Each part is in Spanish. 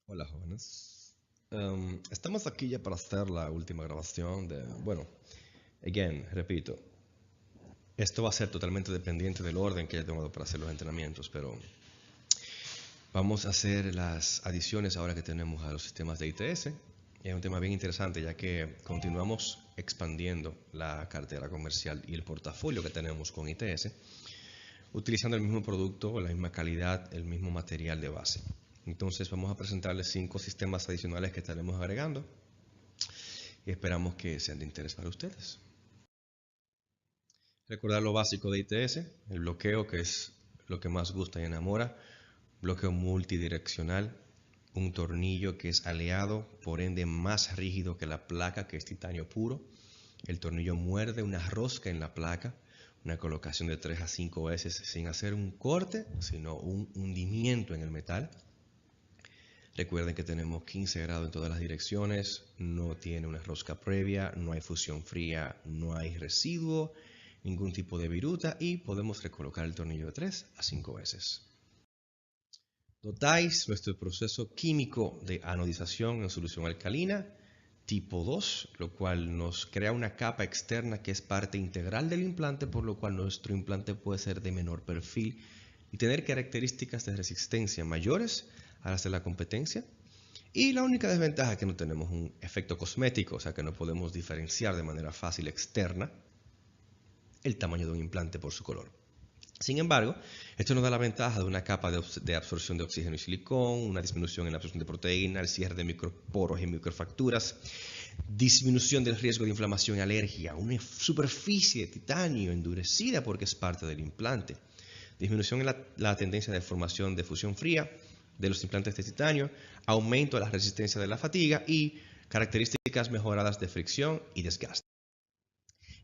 Hola jóvenes. Estamos aquí ya para hacer la última grabación repito, esto va a ser totalmente dependiente del orden que haya tomado para hacer los entrenamientos, pero vamos a hacer las adiciones ahora que tenemos a los sistemas de ITS. Es un tema bien interesante ya que continuamos expandiendo la cartera comercial y el portafolio que tenemos con ITS, utilizando el mismo producto, la misma calidad, el mismo material de base. Entonces vamos a presentarles 5 sistemas adicionales que estaremos agregando y esperamos que sean de interés para ustedes. Recordar lo básico de ITS, el bloqueo, que es lo que más gusta y enamora, bloqueo multidireccional, un tornillo que es aleado, por ende más rígido que la placa, que es titanio puro. El tornillo muerde una rosca en la placa, una colocación de 3 a 5 veces sin hacer un corte, sino un hundimiento en el metal. Recuerden que tenemos 15 grados en todas las direcciones, no tiene una rosca previa, no hay fusión fría, no hay residuo, ningún tipo de viruta y podemos recolocar el tornillo de 3 a 5 veces. Notáis nuestro proceso químico de anodización en solución alcalina tipo 2, lo cual nos crea una capa externa que es parte integral del implante, por lo cual nuestro implante puede ser de menor perfil y tener características de resistencia mayores a las de la competencia. Y la única desventaja es que no tenemos un efecto cosmético, o sea que no podemos diferenciar de manera fácil externa el tamaño de un implante por su color. Sin embargo, esto nos da la ventaja de una capa de absorción de oxígeno y silicón, una disminución en la absorción de proteína, el cierre de microporos y microfracturas, disminución del riesgo de inflamación y alergia, una superficie de titanio endurecida porque es parte del implante, disminución en la tendencia de formación de fusión fría de los implantes de titanio, aumento de la resistencia de la fatiga y características mejoradas de fricción y desgaste.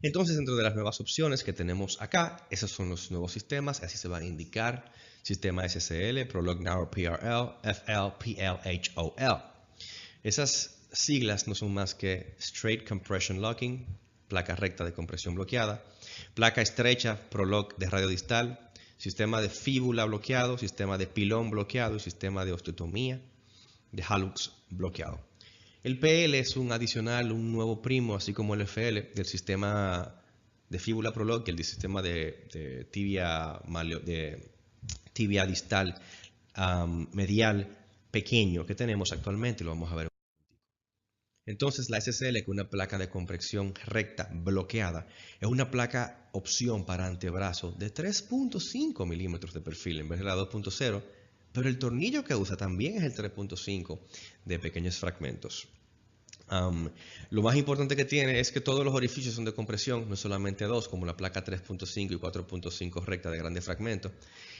Entonces, dentro de las nuevas opciones que tenemos acá, esos son los nuevos sistemas, así se van a indicar: sistema SSL, Prolog Now PRL, FL, PL, HOL. Esas siglas no son más que Straight Compression Locking, placa recta de compresión bloqueada, placa estrecha, Prolog de radio distal, sistema de fíbula bloqueado, sistema de pilón bloqueado y sistema de osteotomía de hallux bloqueado. El PL es un adicional, un nuevo primo, así como el FL, del sistema de fíbula Prolog y el sistema de tibia distal medial pequeño que tenemos actualmente, lo vamos a ver. Entonces la SSL, que es una placa de compresión recta bloqueada, es una placa opción para antebrazo de 3.5 milímetros de perfil en vez de la 2.0, pero el tornillo que usa también es el 3.5 de pequeños fragmentos. Lo más importante que tiene es que todos los orificios son de compresión, no solamente dos, como la placa 3.5 y 4.5 recta de grande fragmento,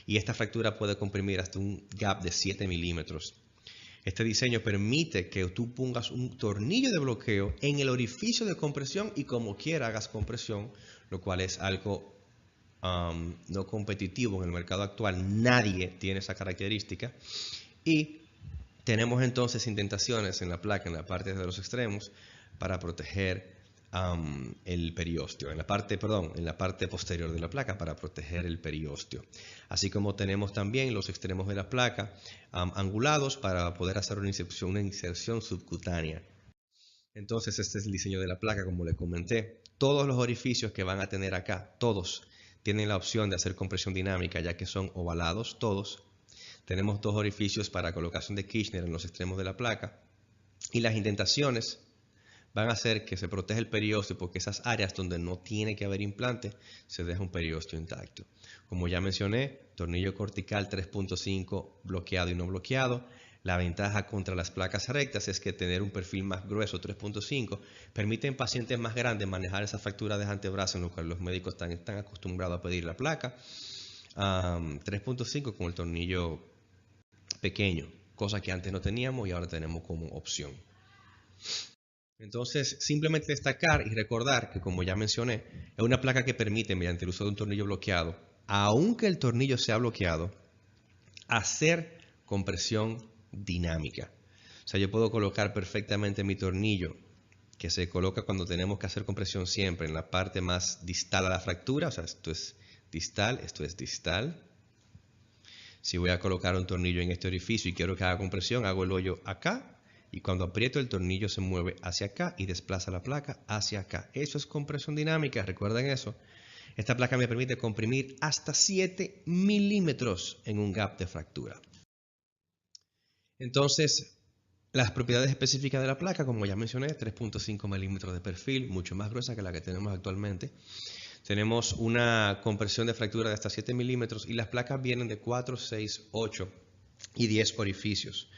y esta fractura puede comprimir hasta un gap de 7 milímetros. Este diseño permite que tú pongas un tornillo de bloqueo en el orificio de compresión y como quiera hagas compresión, lo cual es algo no competitivo en el mercado actual. Nadie tiene esa característica. Y tenemos entonces indentaciones en la placa, en la parte de los extremos, para proteger el periósteo, en la parte posterior de la placa para proteger el periósteo. Así como tenemos también los extremos de la placa angulados para poder hacer una inserción subcutánea. Entonces este es el diseño de la placa, como le comenté. Todos los orificios que van a tener acá, todos, tienen la opción de hacer compresión dinámica, ya que son ovalados todos. Tenemos dos orificios para colocación de Kirchner en los extremos de la placa. Y las indentaciones van a hacer que se proteja el periósteo, porque esas áreas donde no tiene que haber implante, se deja un periósteo intacto. Como ya mencioné, tornillo cortical 3.5 bloqueado y no bloqueado. La ventaja contra las placas rectas es que tener un perfil más grueso, 3.5, permite en pacientes más grandes manejar esa fractura de antebrazo, en lo cual los médicos están acostumbrados a pedir la placa. 3.5 con el tornillo pequeño, cosa que antes no teníamos y ahora tenemos como opción. Entonces, simplemente destacar y recordar que, como ya mencioné, es una placa que permite, mediante el uso de un tornillo bloqueado, aunque el tornillo sea bloqueado, hacer compresión dinámica. O sea, yo puedo colocar perfectamente mi tornillo, que se coloca cuando tenemos que hacer compresión siempre en la parte más distal a la fractura. O sea, esto es distal, esto es distal. Si voy a colocar un tornillo en este orificio y quiero que haga compresión, hago el hoyo acá y cuando aprieto el tornillo se mueve hacia acá y desplaza la placa hacia acá. Eso es compresión dinámica, recuerden eso. Esta placa me permite comprimir hasta 7 milímetros en un gap de fractura. Entonces, las propiedades específicas de la placa, como ya mencioné, 3.5 milímetros de perfil, mucho más gruesa que la que tenemos actualmente. Tenemos una compresión de fractura de hasta 7 milímetros y las placas vienen de 4, 6, 8 y 10 orificios.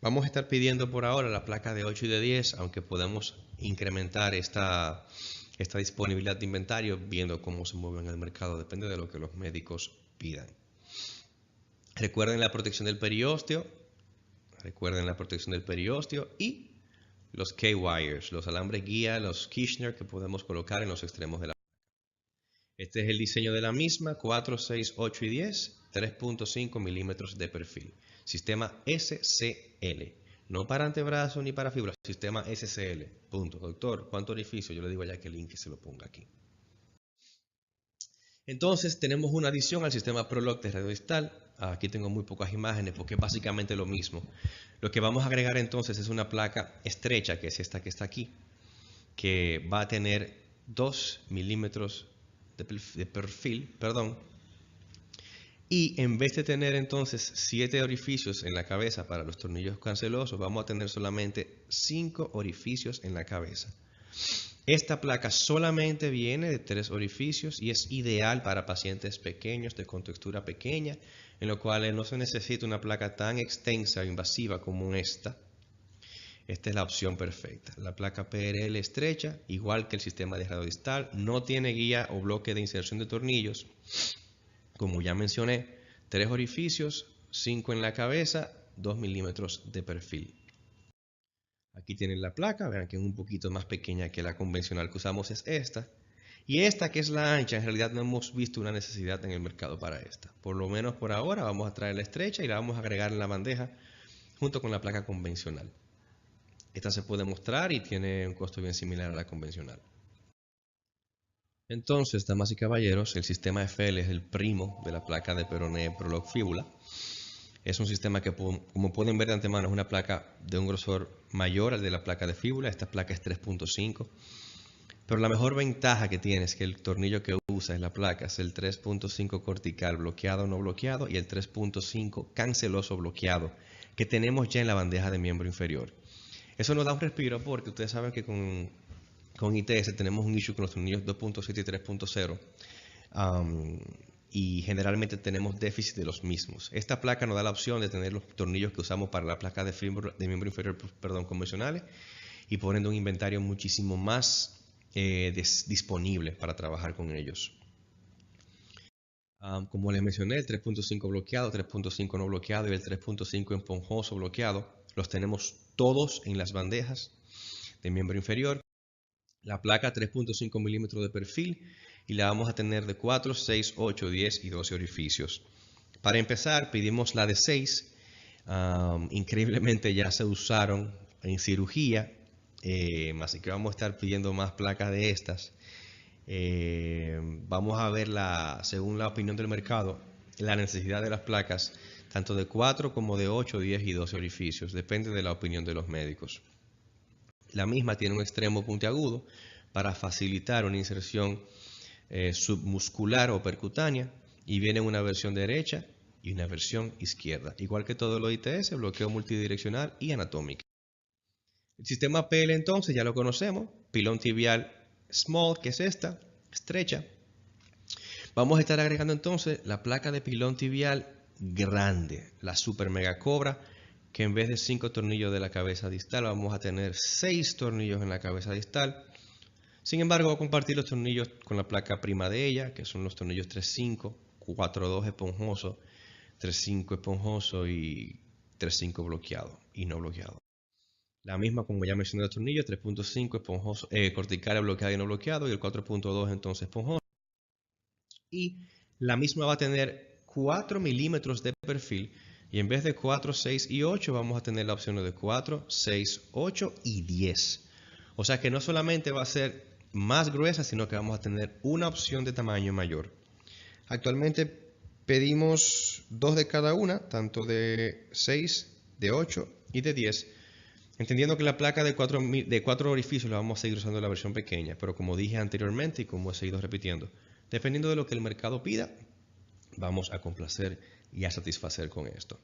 Vamos a estar pidiendo por ahora la placa de 8 y de 10, aunque podemos incrementar esta disponibilidad de inventario viendo cómo se mueve en el mercado, depende de lo que los médicos pidan. Recuerden la protección del periósteo, y los K-wires, los alambres guía, los Kirchner que podemos colocar en los extremos de la placa. Este es el diseño de la misma, 4, 6, 8 y 10, 3.5 milímetros de perfil. Sistema SCL, no para antebrazo ni para fibra, sistema SCL. Punto. Doctor, ¿cuánto orificio? Yo le digo ya que el link se lo ponga aquí. Entonces tenemos una adición al sistema ProLock de radiodistal. Aquí tengo muy pocas imágenes porque es básicamente lo mismo. Lo que vamos a agregar entonces es una placa estrecha, que es esta que está aquí, que va a tener 2 milímetros de perfil, y en vez de tener entonces 7 orificios en la cabeza para los tornillos cancelosos, vamos a tener solamente 5 orificios en la cabeza. Esta placa solamente viene de 3 orificios y es ideal para pacientes pequeños de contextura pequeña, en lo cual no se necesita una placa tan extensa e invasiva como esta. Esta es la opción perfecta. La placa PRL estrecha, igual que el sistema de radiodistal, no tiene guía o bloque de inserción de tornillos. Como ya mencioné, 3 orificios, 5 en la cabeza, 2 milímetros de perfil. Aquí tienen la placa, vean que es un poquito más pequeña que la convencional que usamos es esta. Y esta que es la ancha, en realidad no hemos visto una necesidad en el mercado para esta. Por lo menos por ahora vamos a traer la estrecha y la vamos a agregar en la bandeja junto con la placa convencional. Esta se puede mostrar y tiene un costo bien similar a la convencional. Entonces, damas y caballeros, el sistema FL es el primo de la placa de peroné ProLock fíbula. Es un sistema que, como pueden ver de antemano, es una placa de un grosor mayor al de la placa de fíbula. Esta placa es 3.5. Pero la mejor ventaja que tiene es que el tornillo que usa en la placa es el 3.5 cortical bloqueado o no bloqueado y el 3.5 canceloso bloqueado que tenemos ya en la bandeja de miembro inferior. Eso nos da un respiro porque ustedes saben que con ITS tenemos un issue con los tornillos 2.7 y 3.0. Y generalmente tenemos déficit de los mismos. Esta placa nos da la opción de tener los tornillos que usamos para la placa de miembro inferior convencionales y poniendo un inventario muchísimo más disponible para trabajar con ellos. Como les mencioné, el 3.5 bloqueado, 3.5 no bloqueado y el 3.5 esponjoso bloqueado los tenemos todos en las bandejas de miembro inferior. La placa 3.5 milímetros de perfil y la vamos a tener de 4, 6, 8, 10 y 12 orificios. Para empezar, pedimos la de 6. Increíblemente ya se usaron en cirugía, así que vamos a estar pidiendo más placas de estas. Vamos a ver, según la opinión del mercado, la necesidad de las placas, tanto de 4 como de 8, 10 y 12 orificios. Depende de la opinión de los médicos. La misma tiene un extremo puntiagudo para facilitar una inserción submuscular o percutánea y viene una versión derecha y una versión izquierda. Igual que todo lo ITS, bloqueo multidireccional y anatómica. El sistema PL entonces ya lo conocemos, pilón tibial small, que es esta, estrecha. Vamos a estar agregando entonces la placa de pilón tibial grande, la Super Mega Cobra, que en vez de 5 tornillos de la cabeza distal vamos a tener 6 tornillos en la cabeza distal. Sin embargo, voy a compartir los tornillos con la placa prima de ella, que son los tornillos 3.5, 4.2 esponjoso, 3.5 esponjoso y 3.5 bloqueado y no bloqueado. La misma, como ya mencioné, los tornillos 3.5 esponjoso, cortical bloqueado y no bloqueado, y el 4.2 entonces esponjoso. Y la misma va a tener 4 milímetros de perfil. Y en vez de 4, 6 y 8 vamos a tener la opción de 4, 6, 8 y 10. O sea que no solamente va a ser más gruesa, sino que vamos a tener una opción de tamaño mayor. Actualmente pedimos 2 de cada una, tanto de 6, de 8 y de 10. Entendiendo que la placa de 4 orificios la vamos a seguir usando en la versión pequeña, pero como dije anteriormente y como he seguido repitiendo, dependiendo de lo que el mercado pida, vamos a complacer y a satisfacer con esto.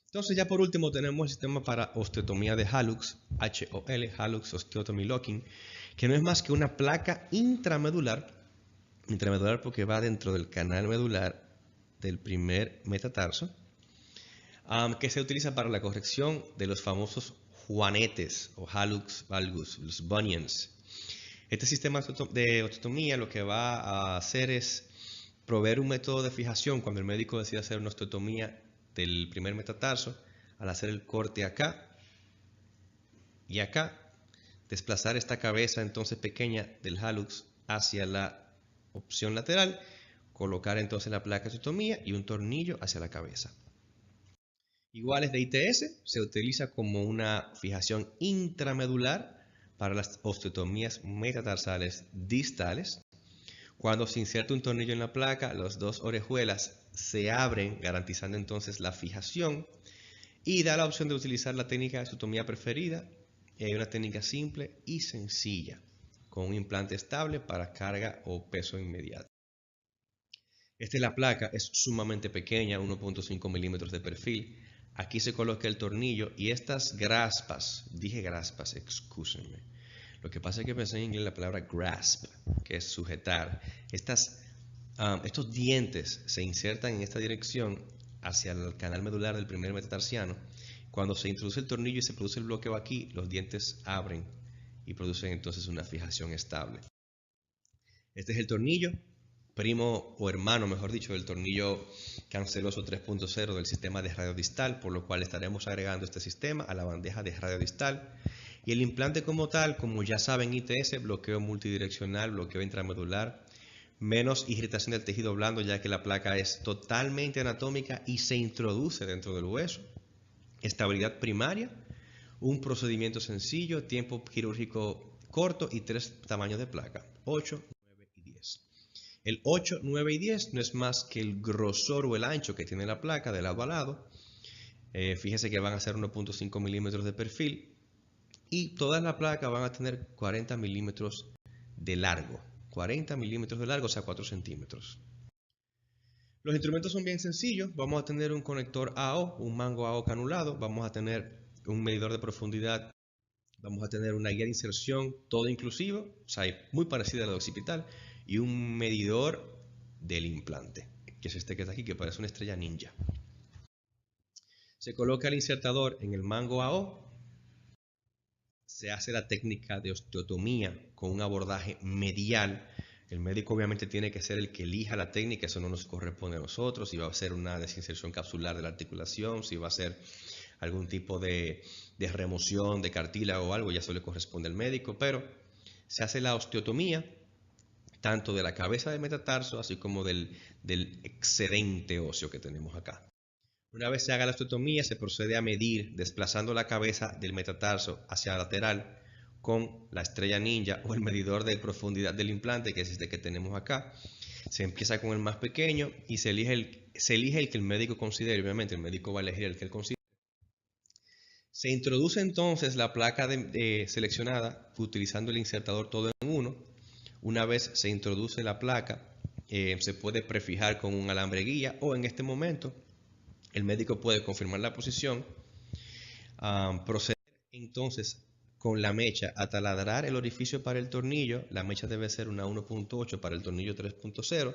Entonces ya por último tenemos el sistema para osteotomía de Hallux, HOL, Hallux Osteotomy Locking, que no es más que una placa intramedular porque va dentro del canal medular del primer metatarso, que se utiliza para la corrección de los famosos juanetes o hallux valgus, los bunions. Este sistema de osteotomía lo que va a hacer es proveer un método de fijación cuando el médico decide hacer una osteotomía del primer metatarso, al hacer el corte acá y acá, desplazar esta cabeza entonces pequeña del hallux hacia la opción lateral, colocar entonces la placa de osteotomía y un tornillo hacia la cabeza. Iguales de ITS, se utiliza como una fijación intramedular para las osteotomías metatarsales distales. Cuando se inserta un tornillo en la placa, las dos orejuelas se abren, garantizando entonces la fijación, y da la opción de utilizar la técnica de osteotomía preferida, una técnica simple y sencilla, con un implante estable para carga o peso inmediato. La placa es sumamente pequeña, 1.5 milímetros de perfil. Aquí se coloca el tornillo y estas graspas, dije graspas, excúsenme. Lo que pasa es que pensé en inglés la palabra grasp, que es sujetar. Estos dientes se insertan en esta dirección hacia el canal medular del primer metatarsiano. Cuando se introduce el tornillo y se produce el bloqueo aquí, los dientes abren y producen entonces una fijación estable. Este es el tornillo, primo o hermano, mejor dicho, del tornillo canceloso 3.0 del sistema de radio distal, por lo cual estaremos agregando este sistema a la bandeja de radio distal. Y el implante como tal, como ya saben, ITS, bloqueo multidireccional, bloqueo intramedular, menos irritación del tejido blando, ya que la placa es totalmente anatómica y se introduce dentro del hueso. Estabilidad primaria, un procedimiento sencillo, tiempo quirúrgico corto y 3 tamaños de placa, 8, 9 y 10. El 8, 9 y 10 no es más que el grosor o el ancho que tiene la placa de lado a lado. Fíjense que van a ser 1.5 milímetros de perfil y todas las placas van a tener 40 milímetros de largo. 40 milímetros de largo, o sea 4 centímetros. Los instrumentos son bien sencillos. Vamos a tener un conector AO, un mango AO canulado. Vamos a tener un medidor de profundidad. Vamos a tener una guía de inserción, todo inclusivo, o sea, muy parecida a la de occipital, y un medidor del implante, que es este que está aquí, que parece una estrella ninja. Se coloca el insertador en el mango AO. Se hace la técnica de osteotomía con un abordaje medial. El médico obviamente tiene que ser el que elija la técnica, eso no nos corresponde a nosotros, si va a ser una desinserción capsular de la articulación, si va a ser algún tipo de remoción de cartílago o algo, ya eso le corresponde al médico, pero se hace la osteotomía tanto de la cabeza del metatarso así como del excedente óseo que tenemos acá. Una vez se haga la osteotomía, se procede a medir desplazando la cabeza del metatarso hacia la lateral con la estrella ninja o el medidor de profundidad del implante, que es este que tenemos acá. Se empieza con el más pequeño y se elige el que el médico considere. Obviamente el médico va a elegir el que él considere. Se introduce entonces la placa seleccionada utilizando el insertador todo en uno. Una vez se introduce la placa, se puede prefijar con un alambre guía o en este momento el médico puede confirmar la posición, proceder entonces con la mecha a taladrar el orificio para el tornillo. La mecha debe ser una 1.8 para el tornillo 3.0.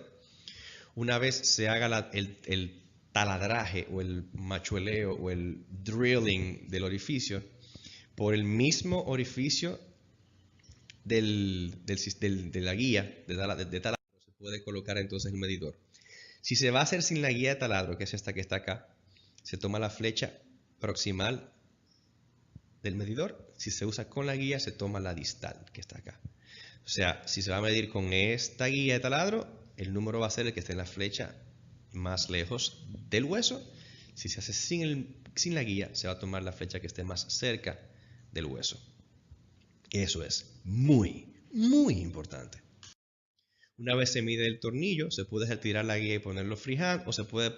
Una vez se haga el taladraje o el machueleo o el drilling del orificio, por el mismo orificio de la guía de taladro se puede colocar entonces el medidor. Si se va a hacer sin la guía de taladro, que es esta que está acá, se toma la flecha proximal del medidor. Si se usa con la guía, se toma la distal, que está acá. O sea, si se va a medir con esta guía de taladro, el número va a ser el que esté en la flecha más lejos del hueso. Si se hace sin la guía, se va a tomar la flecha que esté más cerca del hueso. Eso es muy, muy importante. Una vez se mide el tornillo, se puede retirar la guía y ponerlo freehand, o se puede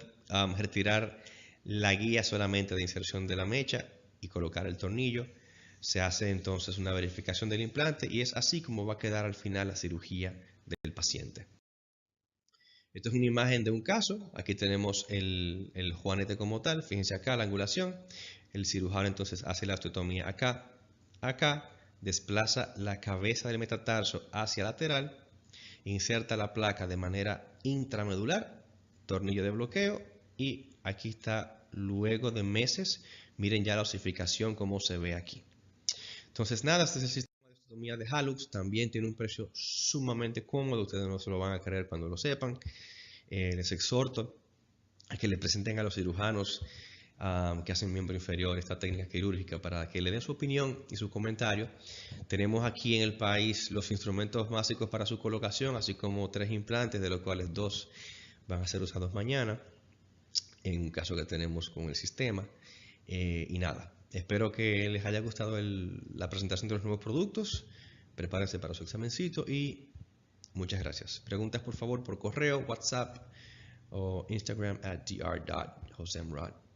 retirar la guía solamente de inserción de la mecha y colocar el tornillo. Se hace entonces una verificación del implante y es así como va a quedar al final la cirugía del paciente. Esto es una imagen de un caso. Aquí tenemos el juanete como tal. Fíjense acá la angulación. El cirujano entonces hace la osteotomía acá, acá, desplaza la cabeza del metatarso hacia lateral, inserta la placa de manera intramedular, tornillo de bloqueo, y aquí está luego de meses. Miren ya la osificación como se ve aquí. Entonces nada, este es el sistema de osteotomía de Hallux. También tiene un precio sumamente cómodo. Ustedes no se lo van a creer cuando lo sepan. Les exhorto a que le presenten a los cirujanos que hacen miembro inferior esta técnica quirúrgica para que le den su opinión y su comentario. Tenemos aquí en el país los instrumentos básicos para su colocación, así como 3 implantes, de los cuales 2 van a ser usados mañana, en un caso que tenemos con el sistema. Y nada, espero que les haya gustado la presentación de los nuevos productos. Prepárense para su examencito y muchas gracias. Preguntas por favor por correo, WhatsApp o Instagram @dr.josemrod.